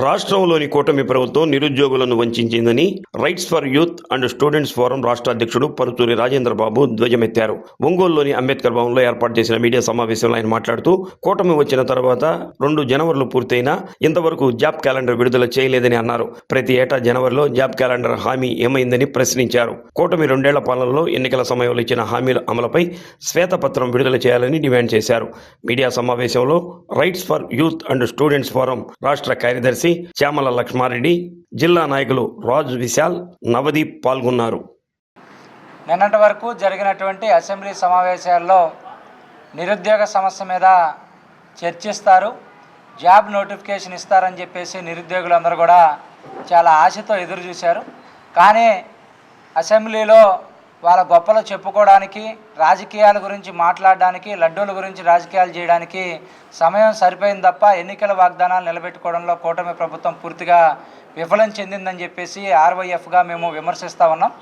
రాష్ట్రంలోని కూటమి ప్రభుత్వం నిరుద్యోగులను వంచిందని rights for youth and students forum రాష్ట్ర అధ్యక్షుడు పరుచూరి రాజేంద్రబాబు ధ్వజమెత్తారు. ఒంగోలులోని అంబేద్కర్ భవన్లో ఏర్పాటు చేసిన మీడియా సమావేశంలో ఆయన మాట్లాడుతూ కూటమి వచ్చిన తర్వాత 2 జనవరిలు పూర్తయినా ఇంతవరకు జాబ్ క్యాలెండర్ విడుదల చేయలేదని అన్నారు. ప్రతి ఏటా జనవరిలో జాబ్ క్యాలెండర్ హామీ ఏమైందని ప్రశ్నించారు. కూటమి 2 ఏళ్ల పాలనలో ఎన్నికల సమయంలో ఇచ్చిన హామీల అమలుపై శ్వేతపత్రం విడుదల చేయాలని డిమాండ్ చేశారు. మీడియా సమావేశంలో rights for youth and students forum రాష్ట్ర కార్యదర్శి చామల లక్ష్మారెడ్డి, జిల్లా నాయకులు రాజు విశాల్, నవదీప్ పాల్గొన్నారు. నిన్నటి వరకు జరిగినటువంటి అసెంబ్లీ సమావేశాల్లో నిరుద్యోగ సమస్య మీద చర్చిస్తారు, జాబ్ నోటిఫికేషన్ ఇస్తారని చెప్పేసి నిరుద్యోగులందరూ కూడా చాలా ఆశతో ఎదురు చూశారు. కానీ అసెంబ్లీలో వాళ్ళ గొప్పలు చెప్పుకోవడానికి, రాజకీయాల గురించి మాట్లాడడానికి, లడ్డూల గురించి రాజకీయాలు చేయడానికి సమయం సరిపోయింది తప్ప ఎన్నికల వాగ్దానాలు నిలబెట్టుకోవడంలో కూటమి ప్రభుత్వం పూర్తిగా విఫలం చెందిందని చెప్పేసి ఆర్వైఎఫ్గా మేము విమర్శిస్తూ ఉన్నాం.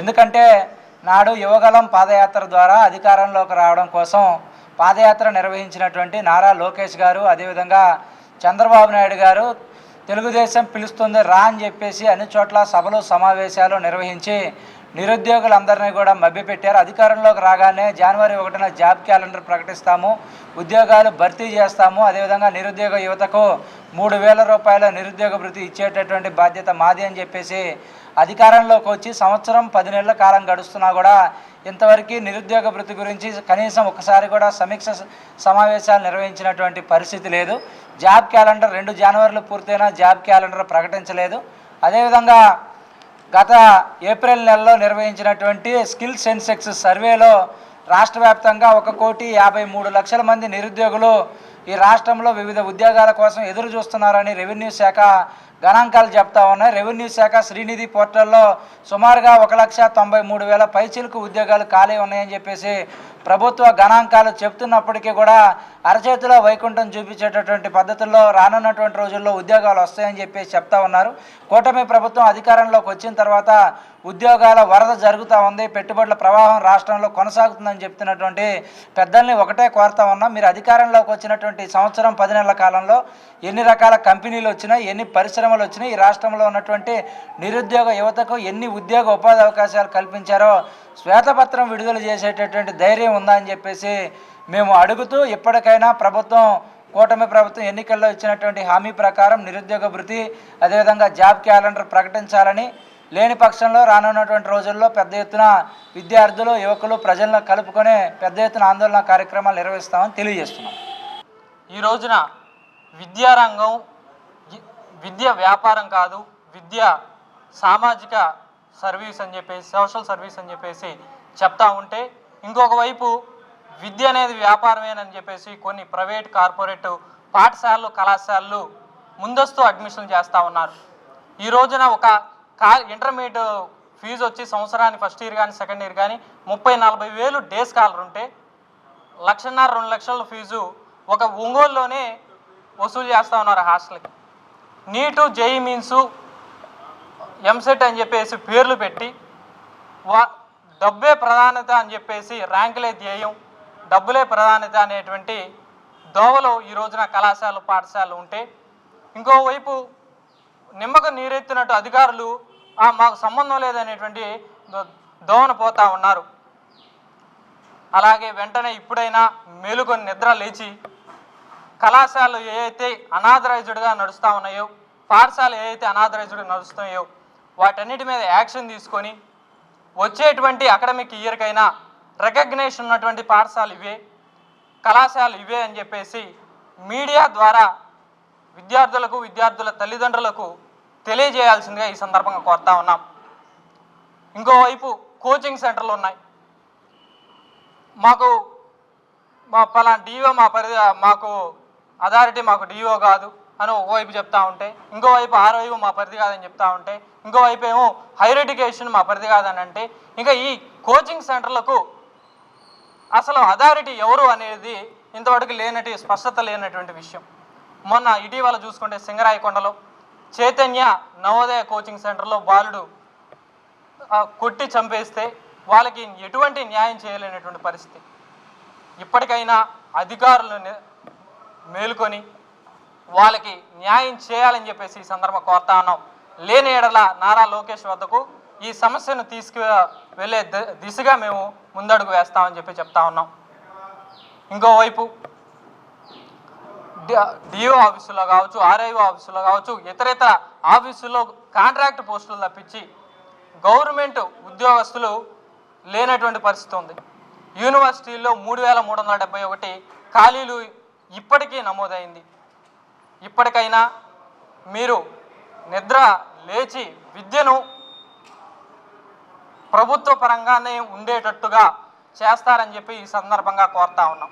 ఎందుకంటే నాడు యువగలం పాదయాత్ర ద్వారా అధికారంలోకి రావడం కోసం పాదయాత్ర నిర్వహించినటువంటి నారా లోకేష్ గారు, అదేవిధంగా చంద్రబాబు నాయుడు గారు తెలుగుదేశం పిలుస్తుంది రా అని చెప్పేసి అన్ని చోట్ల సభలు సమావేశాలు నిర్వహించి నిరుద్యోగులందరినీ కూడా మభ్యపెట్టారు. అధికారంలోకి రాగానే జనవరి 1న జాబ్ క్యాలెండర్ ప్రకటిస్తాము, ఉద్యోగాలు భర్తీ చేస్తాము, అదేవిధంగా నిరుద్యోగ యువతకు 3,000 రూపాయల నిరుద్యోగ భృతి ఇచ్చేటటువంటి బాధ్యత మాది అని చెప్పేసి అధికారంలోకి వచ్చి సంవత్సరం 10 నెలల కాలం గడుస్తున్నా కూడా ఇంతవరకు నిరుద్యోగ భృతి గురించి కనీసం ఒకసారి కూడా సమీక్ష సమావేశాలు నిర్వహించినటువంటి పరిస్థితి లేదు. జాబ్ క్యాలెండర్ 2 జనవరిలో పూర్తయినా జాబ్ క్యాలెండర్ ప్రకటించలేదు. అదేవిధంగా గత ఏప్రిల్ నెలలో నిర్వహించినటువంటి స్కిల్ సెన్సెక్స్ సర్వేలో రాష్ట్ర వ్యాప్తంగా 1,53,00,000 మంది నిరుద్యోగులు ఈ రాష్ట్రంలో వివిధ ఉద్యోగాల కోసం ఎదురు చూస్తున్నారని రెవెన్యూ శాఖ గణాంకాలు చెప్తా ఉన్నాయి. రెవెన్యూ శాఖ శ్రీనిధి పోర్టల్లో సుమారుగా 1,93,000 పైచిలకు ఉద్యోగాలు ఖాళీ ఉన్నాయని చెప్పేసి ప్రభుత్వ గణాంకాలు చెప్తున్నప్పటికీ కూడా అరచేతిలో వైకుంఠం చూపించేటటువంటి పద్ధతుల్లో రానున్నటువంటి రోజుల్లో ఉద్యోగాలు వస్తాయని చెప్పేసి చెప్తా ఉన్నారు. కూటమి ప్రభుత్వం అధికారంలోకి వచ్చిన తర్వాత ఉద్యోగాల వరద జరుగుతూ ఉంది, పెట్టుబడుల ప్రవాహం రాష్ట్రంలో కొనసాగుతుందని చెప్తున్నటువంటి పెద్దల్ని ఒకటే కోరుతా ఉన్నాం. మీరు అధికారంలోకి వచ్చినటువంటి సంవత్సరం 10 నెలల కాలంలో ఎన్ని రకాల కంపెనీలు వచ్చినాయి, ఎన్ని పరిశ్రమలు వచ్చినాయి, ఈ రాష్ట్రంలో ఉన్నటువంటి నిరుద్యోగ యువతకు ఎన్ని ఉద్యోగ ఉపాధి అవకాశాలు కల్పించారో శ్వేతపత్రం విడుదల చేసేటటువంటి ధైర్యం ఉందా అని చెప్పేసి మేము అడుగుతూ, ఇప్పటికైనా కూటమి ప్రభుత్వం ఎన్నికల్లో ఇచ్చినటువంటి హామీ ప్రకారం నిరుద్యోగ భృతి, అదేవిధంగా జాబ్ క్యాలెండర్ ప్రకటించాలని, లేని పక్షంలో రానున్నటువంటి రోజుల్లో పెద్ద ఎత్తున విద్యార్థులు, యువకులు, ప్రజలను కలుపుకొని పెద్ద ఎత్తున ఆందోళన కార్యక్రమాలు నిర్వహిస్తామని తెలియజేస్తున్నాం. ఈ రోజున విద్యారంగం విద్య వ్యాపారం కాదు, విద్య సామాజిక సర్వీస్ అని చెప్పేసి, సోషల్ సర్వీస్ అని చెప్పేసి చెప్తా ఉంటే, ఇంకొక వైపు విద్య అనేది వ్యాపారమేనని చెప్పేసి కొన్ని ప్రైవేట్ కార్పొరేట్ పాఠశాలలు, కళాశాలలు ముందస్తు అడ్మిషన్లు చేస్తూ ఉన్నారు. ఈ రోజున ఒక ఇంటర్మీడియట్ ఫీజు వచ్చి సంవత్సరానికి ఫస్ట్ ఇయర్ కానీ సెకండ్ ఇయర్ కానీ 30-40 వేలు డే స్కాలర్ ఉంటే 1,50,000-2 లక్షల ఫీజు ఒక ఒంగోలులోనే వసూలు చేస్తూ ఉన్నారు హాస్టల్కి. నీటు, జేఈ మీన్సు, ఎంసెట్ అని చెప్పేసి పేర్లు పెట్టి డబ్బే ప్రధానత అని చెప్పేసి ర్యాంకులే ధ్యేయం, డబ్బులే ప్రాధాన్యత అనేటువంటి దోవలో ఈ రోజున కళాశాలలు, పాఠశాలలు ఉంటే, ఇంకోవైపు నిమ్మకు నీరెత్తినట్టు అధికారులు మాకు సంబంధం లేదనేటువంటి దోవన పోతూ ఉన్నారు. అలాగే వెంటనే ఇప్పుడైనా మేలుకొని నిద్ర లేచి కళాశాలలు ఏవైతే అనాథరైజ్డ్గా నడుస్తూ ఉన్నాయో, పాఠశాలలు ఏవైతే అనాథరైజ్డ్గా నడుస్తున్నాయో వాటన్నిటి మీద యాక్షన్ తీసుకొని వచ్చేటువంటి అకాడమిక్ ఇయర్కైనా రికగ్నేషన్ ఉన్నటువంటి పాఠశాలలు ఇవే, కళాశాలలు ఇవే అని చెప్పేసి మీడియా ద్వారా విద్యార్థులకు, విద్యార్థుల తల్లిదండ్రులకు తెలియజేయాల్సిందిగా ఈ సందర్భంగా కోరుతా ఉన్నాం. ఇంకోవైపు కోచింగ్ సెంటర్లు ఉన్నాయి. మా పలానా డిఓ మాకు అథారిటీ, మాకు డిఓ కాదు అని ఒకవైపు చెప్తా ఉంటే, ఇంకోవైపు ఆరోవైపు మా పరిధి కాదని చెప్తా ఉంటే, ఇంకోవైపు ఏమో హైయర్ ఎడ్యుకేషన్ మా పరిధి కాదని అంటే, ఇంకా ఈ కోచింగ్ సెంటర్లకు అసలు అథారిటీ ఎవరు అనేది ఇంతవరకు స్పష్టత లేనటువంటి విషయం. మొన్న ఇటీవల చూసుకుంటే సింగరాయకొండలో చైతన్య నవోదయ కోచింగ్ సెంటర్లో బాలుడు కొట్టి చంపేస్తే వాళ్ళకి ఎటువంటి న్యాయం చేయలేనటువంటి పరిస్థితి. ఇప్పటికైనా అధికారులను మేలుకొని వాళ్ళకి న్యాయం చేయాలని చెప్పేసి ఈ సందర్భంగా కోరుతా ఉన్నాం. లేని ఎడల నారా లోకేష్ వద్దకు ఈ సమస్యను వెళ్ళే దిశగా మేము ముందడుగు వేస్తామని చెప్తా ఉన్నాం. ఇంకోవైపు డిఓ ఆఫీసులో కావచ్చు, ఆర్ఐఓ ఆఫీసులో కావచ్చు, ఇతరేతర ఆఫీసుల్లో కాంట్రాక్ట్ పోస్టులు తప్పించి గవర్నమెంట్ ఉద్యోగస్తులు లేనటువంటి పరిస్థితి ఉంది. యూనివర్సిటీల్లో 3371 ఖాళీలు ఇప్పటికీ నమోదైంది. ఇప్పటికైనా మీరు నిద్ర లేచి విద్యను ప్రభుత్వ పరంగానే ఉండేటట్టుగా చేస్తారని చెప్పి ఈ సందర్భంగా కోరుతా ఉన్నాం.